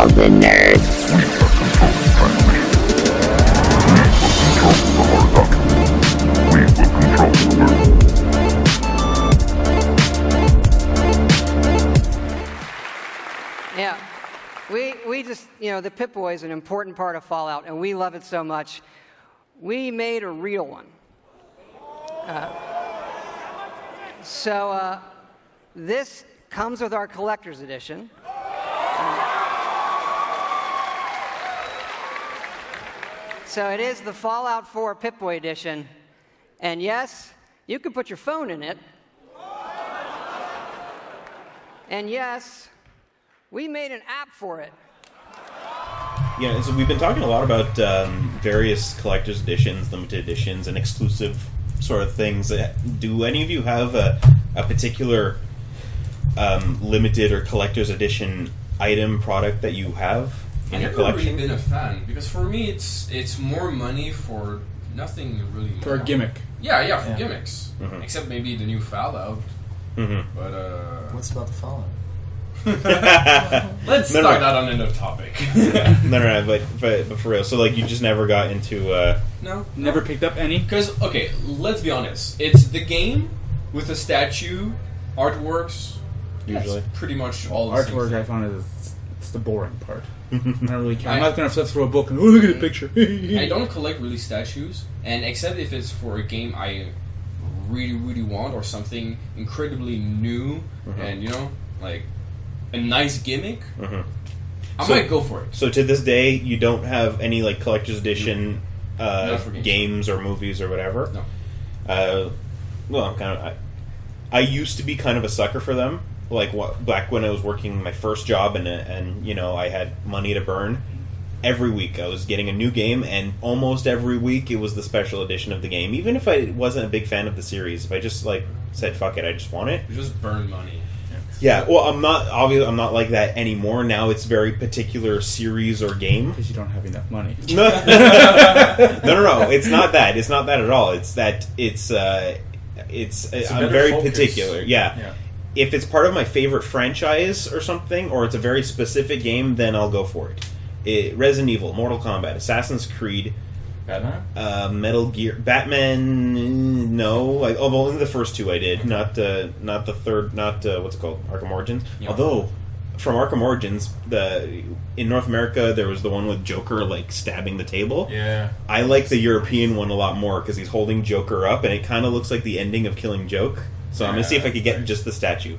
all the nerds. Yeah, we just, the Pip-Boy is an important part of Fallout, and we love it so much. We made a real one. So this comes with our collector's edition. So it is the Fallout 4 Pip-Boy edition. And yes, you can put your phone in it. And yes, we made an app for it. Yeah, so we've been talking a lot about various collector's editions, limited editions, and exclusive sort of things. Do any of you have a particular limited or collector's edition item, product that you have in your collection? I've never really been a fan, because for me it's more money for nothing really more. For a gimmick. Yeah, for gimmicks. Mm-hmm. Except maybe the new Fallout. Mm-hmm. But what's about the Fallout? Let's start that on another topic. No, but for real. So like, you just never got into No. Never picked up any? Because, okay, let's be honest. It's the game with a statue, artworks. Usually. That's pretty much all the Artwork, same I found it's the boring part. I don't really care. I- I'm not going to flip through a book and, look at a picture. I don't collect really statues, and except if it's for a game I really, really want, or something incredibly new, and, like, a nice gimmick, I might go for it. So to this day, you don't have any like collector's edition Not for games or movies or whatever? No. Well, I used to be kind of a sucker for them. Like back when I was working my first job and I had money to burn. Every week I was getting a new game, and almost every week it was the special edition of the game. Even if I wasn't a big fan of the series, if I just said fuck it, I just want it. You just burn money. Yeah, well, I'm not like that anymore. Now it's very particular series or game. Because you don't have enough money. No, it's not that. It's not that at all. It's that I'm very focus. particular. Yeah. If it's part of my favorite franchise or something, or it's a very specific game, then I'll go for it. Resident Evil, Mortal Kombat, Assassin's Creed, Batman? Metal Gear, Batman. No, only the first two I did, not the third. Not what's it called, Arkham Origins. Yeah. Although from Arkham Origins, in North America there was the one with Joker stabbing the table. Yeah. I like the European one a lot more because he's holding Joker up, and it kind of looks like the ending of Killing Joke. So I'm gonna see if I could get just the statue.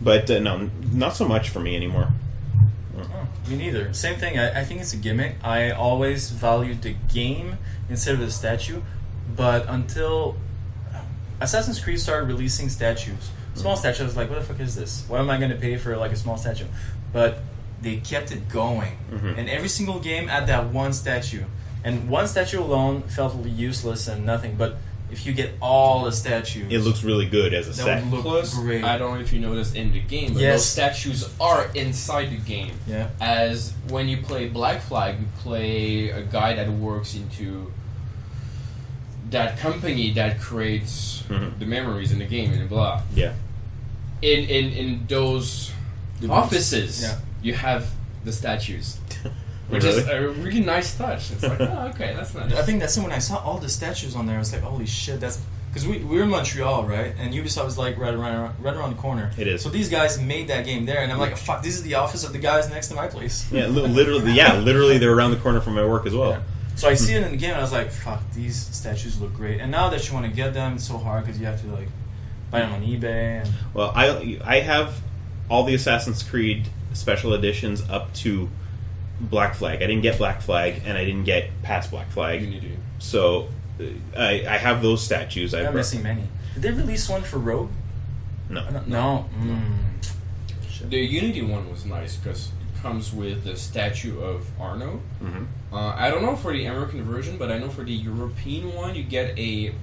But no, not so much for me anymore. Oh, me neither. Same thing. I think it's a gimmick. I always valued the game instead of the statue. But until Assassin's Creed started releasing statues, small statues, I was like, what the fuck is this? What am I going to pay for a small statue? But they kept it going. And every single game had that one statue. And one statue alone felt useless and nothing. But if you get all the statues, It looks really good as a that set. would look Plus, great. I don't know if you noticed in the game, but Yes. those statues are inside the game. Yeah. As when you play Black Flag, you play a guy that works into that company that creates the memories in the game and blah. Yeah. In those offices, Yeah. you have the statues. Which Really? is a really nice touch. It's like, oh, okay, that's nice. I think that's it. When I saw all the statues on there, I was like, holy shit, that's... Because we were in Montreal, right? And Ubisoft was right around the corner. It is. So these guys made that game there, and I'm like, fuck, this is the office of the guys next to my place. Yeah, literally they're around the corner from my work as well. Yeah. So I see it in the game, and I was like, fuck, these statues look great. And now that you want to get them, it's so hard because you have to buy them on eBay. And... Well, I have all the Assassin's Creed special editions up to Black Flag. I didn't get Black Flag, and I didn't get past Black Flag. You need to. So I have those statues. I'm missing many. Did they release one for Rogue? No. No. The Unity one was nice because it comes with the statue of Arno. I don't know for the American version, but I know for the European one, you get a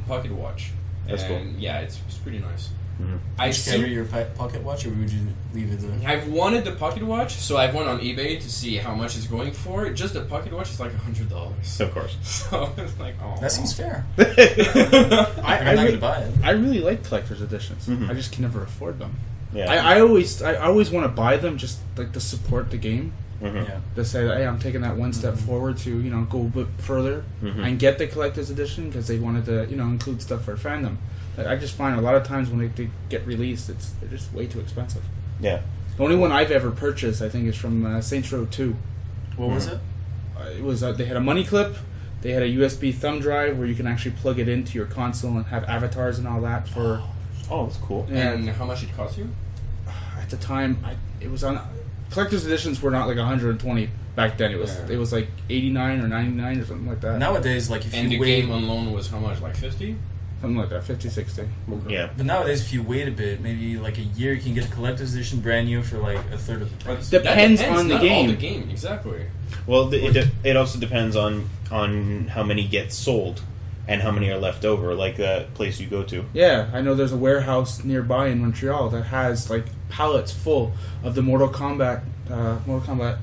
pocket watch. That's cool. Yeah, it's pretty nice. Would you carry your pocket watch, or would you leave it there? I've wanted the pocket watch, so I've went on eBay to see how much it's going for. Just the pocket watch is like $100. Of course. So it's like, oh, That seems fair. I I'm not going to buy it. I really like collector's editions. Mhm. I just can never afford them. Yeah. I always want to buy them just to support the game. Yeah. To say that, hey, I'm taking that one step forward to, go a bit further and get the collector's edition because they wanted to, include stuff for fandom. Like, I just find a lot of times when they get released, they're just way too expensive. Yeah. The only one I've ever purchased, I think, is from Saints Row 2. What was it? It was they had a money clip, they had a USB thumb drive where you can actually plug it into your console and have avatars and all that for. Oh, that's cool. And how much it cost you? At the time, it was on collector's editions were not like 120 back then. It was like 89 or 99 or something like that. Nowadays, like if And you the wait, game alone was how much? Like 50? Something like that, 50, 60. Yeah. but nowadays if you wait a bit, maybe like a year, you can get a collector's edition brand new for like a third of the price. Depends on the not game. All the game, exactly. Well, it also depends on how many get sold and how many are left over, like that place you go to. Yeah, I know there's a warehouse nearby in Montreal that has like pallets full of the Mortal Kombat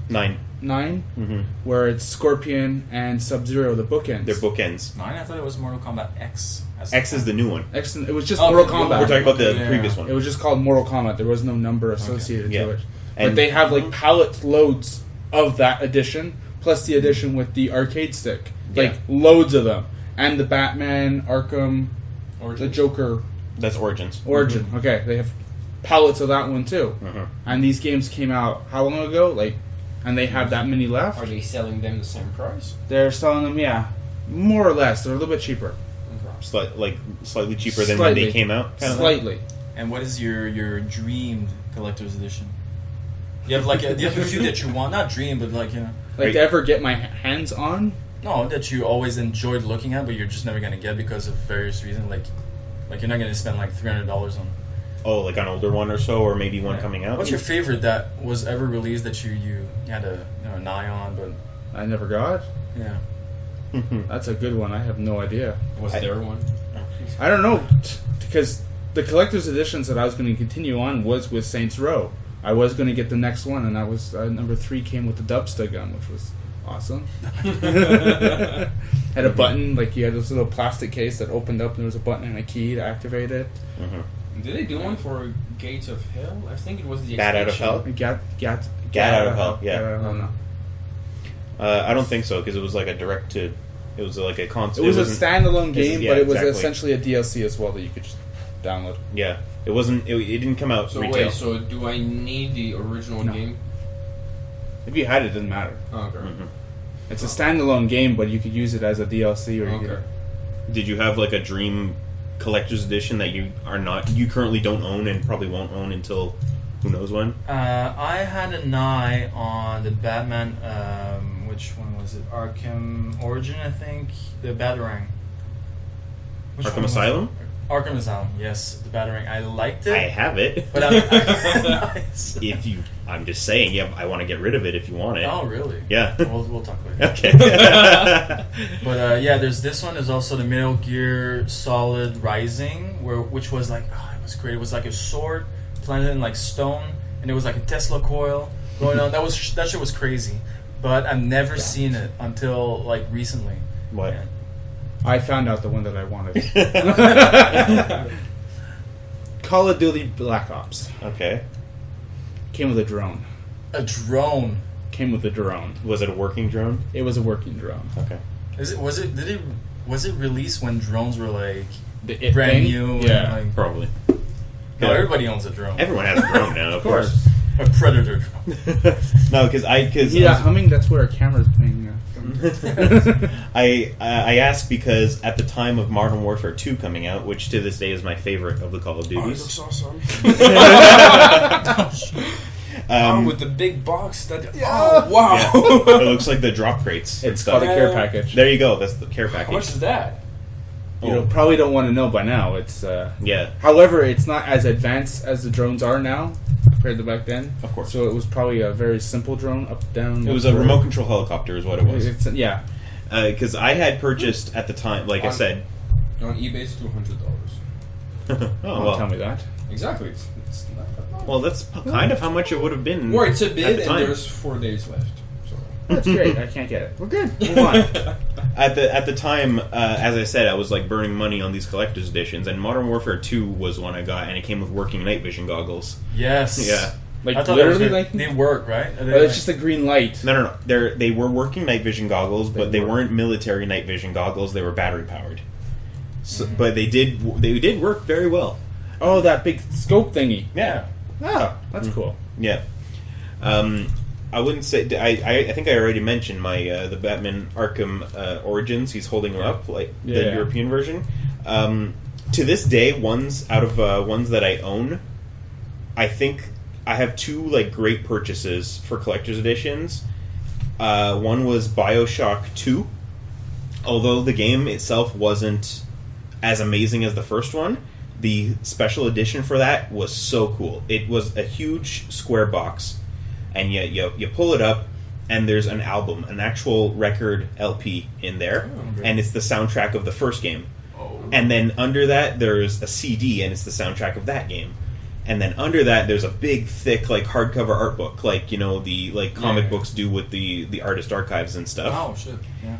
9. 9, Mm-hmm. where it's Scorpion and Sub-Zero, the bookends. They're bookends. 9, I thought it was Mortal Kombat X. X is the new one. Excellent. It was just Oh, Mortal okay, Kombat. We're talking about the Yeah. previous It one. was just called Mortal Kombat. There was no number associated Yeah. to it. And- But they have like pallet loads of that edition, plus the edition with the arcade stick. Like Yeah. loads of them. And the Batman, Arkham, the Joker That's Origins. Origin. Okay, they have pallets of that one too. Mhm. And these games came out how long ago? And they have that many left. Are they selling them the same price? They're selling them, yeah, more or less. They're a little bit cheaper. Slightly cheaper than when they came out. Kind of Slightly. And what is your dreamed collector's edition? You have do you have a few that you want, not dream, but Like Right. to ever get my hands on? no, that you always enjoyed looking at, but you're just never gonna get because of various reasons. Like you're not gonna spend like $300 on. like an older one or so, or maybe one coming out. What's your favorite that was ever released that you had an eye on, but I never got. yeah. That's a good one. I have no idea. Was there one? I don't know, because the collector's editions that I was going to continue on was with Saints Row. I was going to get the next one, and that was number 3 came with the Dubsta gun, which was awesome. Had a button, like you had this little plastic case that opened up, and there was a button and a key to activate it. Did they do one for Gates of Hell? I think it was the Bat Out of expansion. Hell? Get Out of Hell, yeah. Get Out of Hell, no. I don't think so, because it was like it was like a console. It was a standalone game, yeah, but it was exactly. essentially a DLC as well that you could just download. Yeah, it wasn't. It didn't come out So retail. wait, so do I need the original No. game? If you had it, it didn't matter. Oh, okay. It's a standalone game, but you could use it as a DLC or you Okay. could. Did you have like a dream collector's edition that you currently don't own and probably won't own until who knows when? I had an eye on the Batman. Which one was it? Arkham Origin, I think. The Batarang. Which Arkham one was it? Asylum? Arkham Asylum. Yes, the Batarang. I liked it. I have it. But nice. I'm just saying, yeah, I want to get rid of it if you want it. Oh, really? Yeah. We'll talk later. Okay. But yeah, there's this one. There's also the Metal Gear Solid Rising, which was like, it was great. It was like a sword planted in like stone, and it was like a Tesla coil going on. That shit was crazy. But I've never seen it until like recently. What? Yeah. I found out the one that I wanted. Call of Duty Black Ops Okay. came with a drone. A drone. Came with a drone. Was it a working drone? It was a working drone. Okay. Was it released when drones were like The It brand thing? new? Yeah. And, like, Probably. no, everybody owns a drone. Everyone has a drone now, of course. A Predator drone. No, because Yeah, humming. That's where a camera's playing. I asked because at the time of Modern Warfare 2 coming out, which to this day is my favorite of the Call of Oh, it Duties, looks awesome. um, with the big box. Oh, wow. yeah, it looks like the drop crates. and It's stuff. called a care package. There you go. That's the care How much package. is that? Probably don't want to know by now. It's Yeah. However, it's not as advanced as the drones are now compared to back then. Of course. So it was probably a very simple drone, up, down. It was a remote control helicopter, is what it was. Yeah. Because I had purchased at the time, like I said. On eBay, it's $200. Oh Don't tell me that. Exactly. It's not that much. Well, that's kind of how much it would have been. Or it's a at bid, the and time. there's 4 days left. So. That's great. I can't get it. We're good. Move on. At the time, as I said, I was like burning money on these collector's editions, and Modern Warfare 2 was one I got, and it came with working night vision goggles. Yes. Yeah. Like I thought that was literally, they work, right? Or it's just a green light. No. They were working night vision goggles, but they weren't military night vision goggles. They were battery powered. So, but they did work very well. Oh, that big scope thingy. Yeah. Oh, that's cool. Yeah. I wouldn't say. I think I already mentioned my the Batman Arkham Origins. He's holding them up like the Yeah. European version. To this day, ones that I own, I think I have two like great purchases for collector's editions. One was BioShock 2. Although the game itself wasn't as amazing as the first one, the special edition for that was so cool. It was a huge square box, and you pull it up, and there's an album, an actual record LP in there, and it's the soundtrack of the first game. And then under that, there's a CD, and it's the soundtrack of that game. And then under that, there's a big, thick, like hardcover art book, like the comic books do with the artist archives and stuff. Oh shit! Yeah.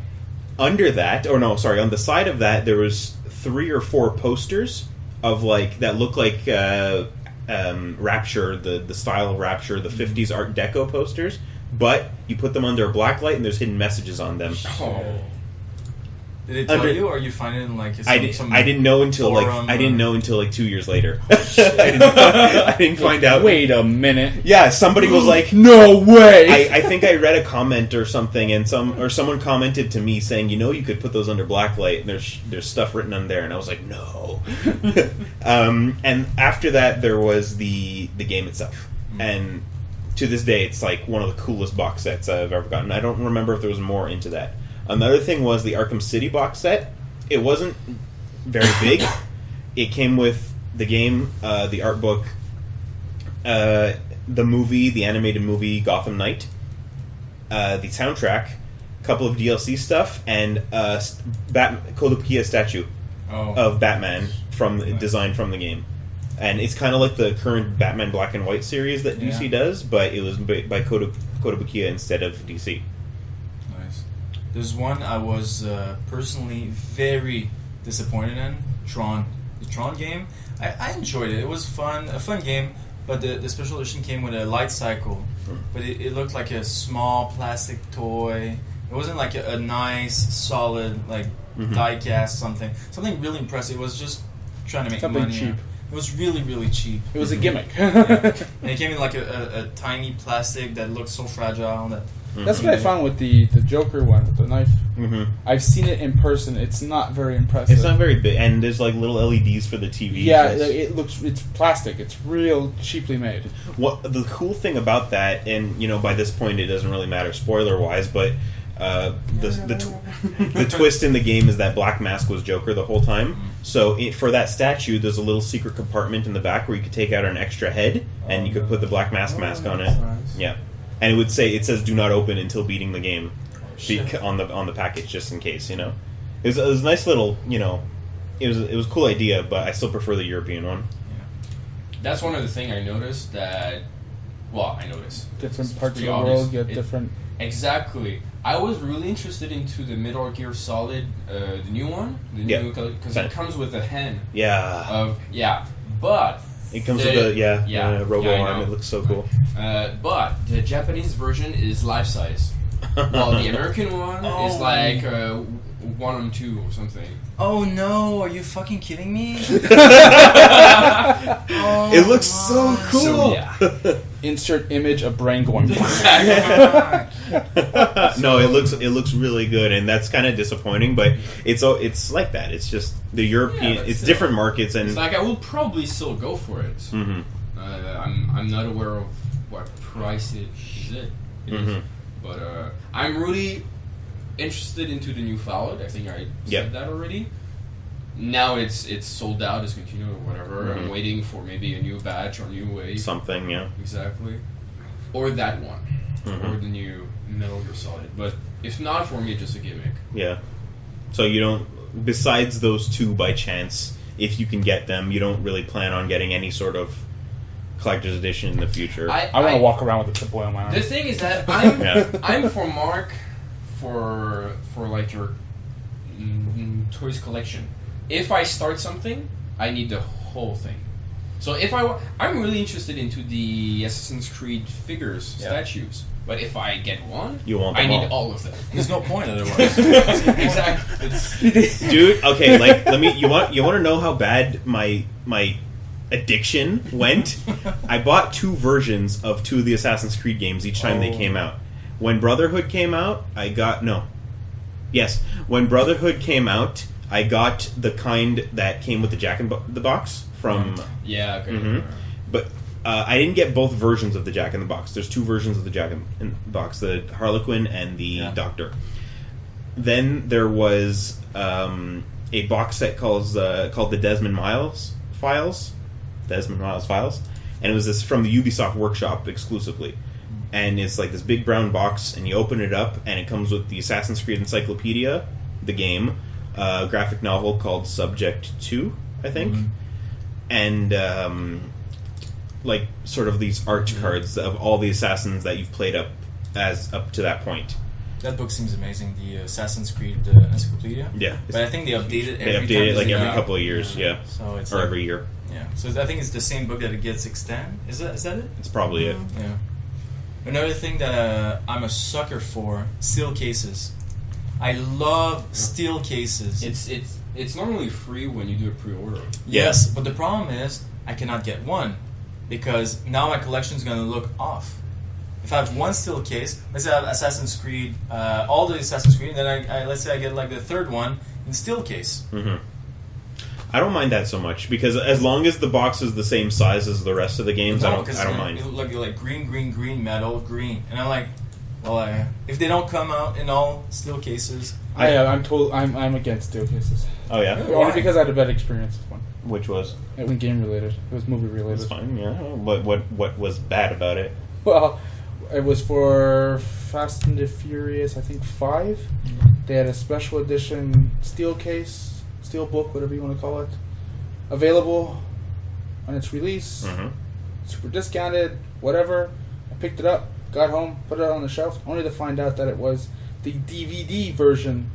Under that, on the side of that, there was 3 or 4 posters of that look like Rapture, the style of Rapture, the 50s Art Deco posters. But you put them under a black light, and there's hidden messages on them. Oh. Did it tell you, or you find it in some I didn't know until forum, I didn't know until 2 years later. I didn't find out. Wait a minute. Yeah, somebody was like, "No way!" I think I read a comment or something, and someone commented to me saying, you could put those under blacklight, and there's stuff written on there, and I was like, no. And after that, there was the game itself, and to this day, it's like one of the coolest box sets I've ever gotten. I don't remember if there was more into that. Another thing was the Arkham City box set. It wasn't very big. It came with the game, the art book, the movie, the animated movie Gotham Knight, the soundtrack, a couple of DLC stuff, and Kodobukiya statue of Batman designed from the game. And it's kind of like the current Batman Black and White series that DC does, but it was by Kodobukiya instead of DC. There's one I was personally very disappointed in, Tron. The Tron game, I enjoyed it. It was a fun game, but the special edition came with a light cycle. But it looked like a small plastic toy. It wasn't like a nice, solid, die cast something really impressive. It was just trying to make something money. cheap. It was really, really cheap. It was a gimmick. And it came in like a tiny plastic that looked so fragile that... That's what I found with the Joker one with the knife. Mm-hmm. I've seen it in person. It's not very impressive. It's not very big, and there's like little LEDs for the TV. Yeah, it's plastic. It's real cheaply made. What the cool thing about that, and by this point it doesn't really matter spoiler wise, but the twist in the game is that Black Mask was Joker the whole time. So for that statue, there's a little secret compartment in the back where you could take out an extra head, and you could put the Black Mask on it. Nice. Yeah. And it says do not open until beating the game on the package, just in case, It was a nice little, it was a cool idea, but I still prefer the European one. That's one of the things I noticed Different parts of the obvious. world get different. Exactly. I was really interested into the Metal Gear Solid, the new one, because it comes with a hand. Yeah. But It comes with a robo I arm. know. It looks so cool. But the Japanese version is life size, while the American one is like 1:2 or something. Oh no, are you fucking kidding me? It looks so cool. So, yeah. Insert image of brain going. No, it looks really good, and that's kind of disappointing. But it's like that. It's just the European. It's still, different markets, and it's like I will probably still go for it. Mm-hmm. I'm not aware of what price it is. But I'm really interested into the new Fallout. I think I said that already. Now it's sold out, discontinued or whatever. I'm waiting for maybe a new batch or new wave. Something, yeah. Exactly. Or that one. Or the new Metal Gear Solid. But if not, for me, it's just a gimmick. Yeah. So you don't, besides those two by chance, if you can get them, you don't really plan on getting any sort of collector's edition in the future. I want to walk around with a Triple on my arm. The thing is that I'm for Mark for like your toys collection. If I start something, I need the whole thing. So if I'm really interested into the Assassin's Creed figures, statues. But if I get one, You want I them need all. all of them. There's no point otherwise. Exactly. Dude, okay, like you want to know how bad my addiction went? I bought 2 versions of 2 of the Assassin's Creed games each time they came out. When Brotherhood came out, when Brotherhood came out, I got the kind that came with the Jack in the Box from Yeah, okay. Mhm. But I didn't get both versions of the Jack in the Box. There's 2 versions of the Jack in the Box: the Harlequin and the Doctor. Then there was a box set called the Desmond Miles Files, and it was this from the Ubisoft Workshop exclusively. And it's like this big brown box, and you open it up, and it comes with the Assassin's Creed Encyclopedia, the game, a graphic novel called Subject 2, I think, and like sort of these arch cards of all the assassins that you've played up to that point. That book seems amazing. The Assassin's Creed Encyclopedia. Yeah, But I think they update it they every update time it like there's a every game. couple of years, yeah, So it's or like, every year. Yeah. So I think it's the same book that it gets extended. Is that it? It's probably it. Yeah. Another thing that I'm a sucker for: steel cases. I love steel cases. It's normally free when you do a pre-order. Yes, but the problem is I cannot get one because now my collection is going to look off. If I have one steel case, let's say I have Assassin's Creed, all the Assassin's Creed, then I let's say I get like the third one in steel case. Mm-hmm. I don't mind that so much because as long as the box is the same size as the rest of the games, I don't mind. It look like green, metal, green, and I'm like, well, if they don't come out in all steel cases, I'm against steel cases. Oh yeah, Only because I had a bad experience with one. which was It was game related. It was movie related. it's fine. Yeah, what was bad about it? Well, it was for Fast and the Furious, I think 5. They had a special edition steel case, steel book, whatever you want to call it, available on its release. Mm-hmm. Super discounted, whatever. I picked it up, got home, put it on the shelf, only to find out that it was the DVD version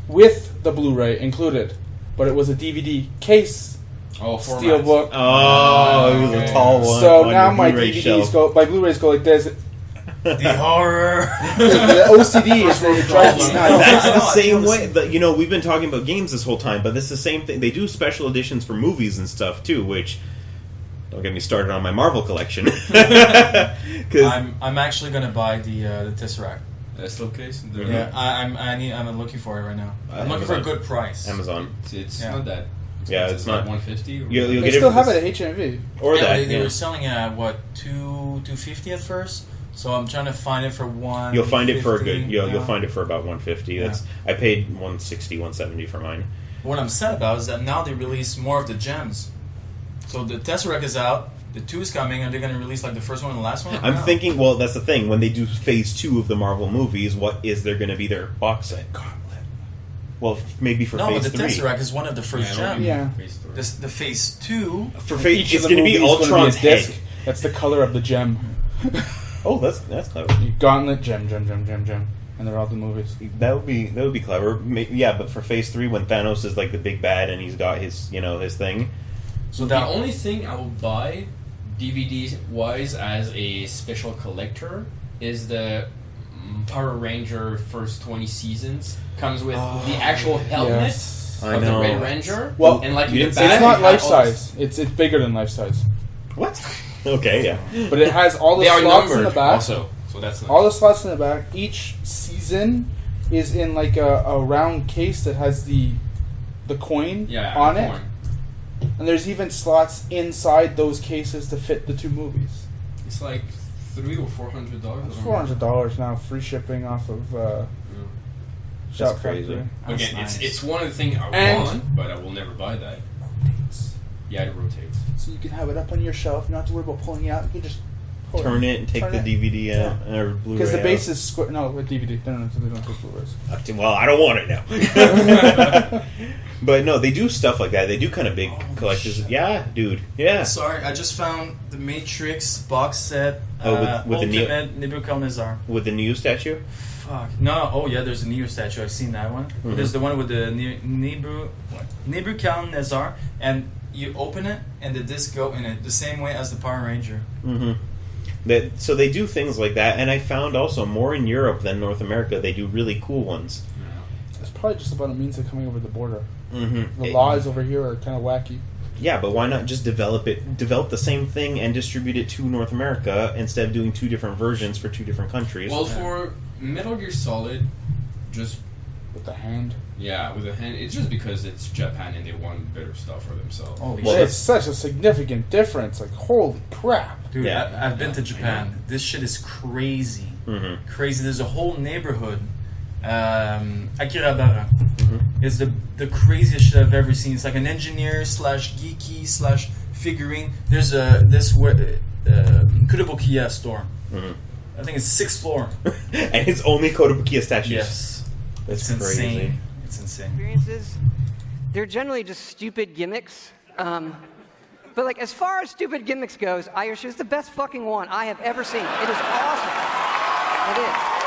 with the Blu-ray included. But it was a DVD case steel book. Oh, it was a tall one. So on now your my Blu-ray DVDs shelf. my Blu-rays go like this. the horror. The OCD is it drives me nuts. That's the same way. We've been talking about games this whole time, but this is the same thing. They do special editions for movies and stuff too, which don't get me started on my Marvel collection. I'm actually gonna buy the Tesseract. Steel case? Yeah, I'm looking for it right now. I'm looking for a good price. Amazon. It's Yeah. not that. Yeah, it's like not 150. You'll They get still it have it at HMV. or Yeah, that. they were selling it at what, $250 at first. So I'm trying to find it for $150. You'll find it for a good. You'll yeah. find it for about $150. That's I paid $160, $170 for mine. What I'm sad about is that now they release more of the gems. So the Tesseract is out. The 2 is coming, and they're going to release like the first one and the last one. I'm thinking. Well, that's the thing. When they do Phase 2 of the Marvel movies, what is there going to be their box set? Gauntlet. Well, maybe for no, Phase but the 3. Tesseract is one of the first gems. Yeah. The Phase 2. For Phase, Each it's of the going to be movies gonna Ultron's be his head. disc. That's the color of the gem. Oh, that's clever. Gauntlet, gem, and they're all the movies. That would be clever. Yeah, but for Phase 3, when Thanos is like the big bad and he's got his his thing. So the only thing I will buy DVD wise as a special collector is the Power Ranger first 20 seasons. Comes with the actual helmet Yes. I of know. the Red Ranger. Well, and like you the didn't say back, It's not it had life all size. It's bigger than life size. What? Okay, yeah. But it has all the They are slots in numbered the back. also, so that's nice. All the slots in the back. Each season is in like a round case that has the coin on it. coin. And there's even slots inside those cases to fit the 2 movies. It's like $300 or $400. It's $400 now, free shipping off of Shout crazy. Factory. That's Again, nice. it's one of the things I And- want, but I will never buy that. Yeah, it rotates. So you can have it up on your shelf. You don't have to worry about pulling it out. You can just pull Turn it and take Turn the it. DVD out or Blu-ray. Because the base out. is square. No, with DVD. No, they don't take Blu-rays. Well, I don't want it now. But no, they do stuff like that. They do kind of big collectors. shit. Yeah, dude. Yeah. Sorry, I just found the Matrix box set. Oh, with the Neo- Ultimate Nebuchadnezzar. With the Neo statue. Fuck. No, oh yeah, there's a Neo statue. I've seen that one. Mm-hmm. There's the one with the Nebuchadnezzar, and you open it and the disc go in it the same way as the Power Ranger. So they do things like that, and I found also more in Europe than North America. They do really cool ones. It's probably just about a means of coming over the border. Mm-hmm. The laws over here are kind of wacky. Yeah, but why not just develop the same thing and distribute it to North America instead of doing 2 different versions for 2 different countries? Well, for Metal Gear Solid, just With the hand. with the hand, it's just because it's Japan and they want better stuff for themselves. Holy Well, shit. it's such a significant difference. Like, holy crap. Dude, Yeah. I've been to Japan. This shit is crazy. Crazy. There's a whole neighborhood, Akihabara. It's the craziest shit I've ever seen. It's like an engineer / geeky / figurine. There's this Kurobukiya store. I think it's 6th floor. And it's only Kotobukiya statues. Yes. That's It's crazy. insane. It's insane. Experiences, they're generally just stupid gimmicks. But like as far as stupid gimmicks goes, Irish is the best fucking one I have ever seen. It is awesome. It is.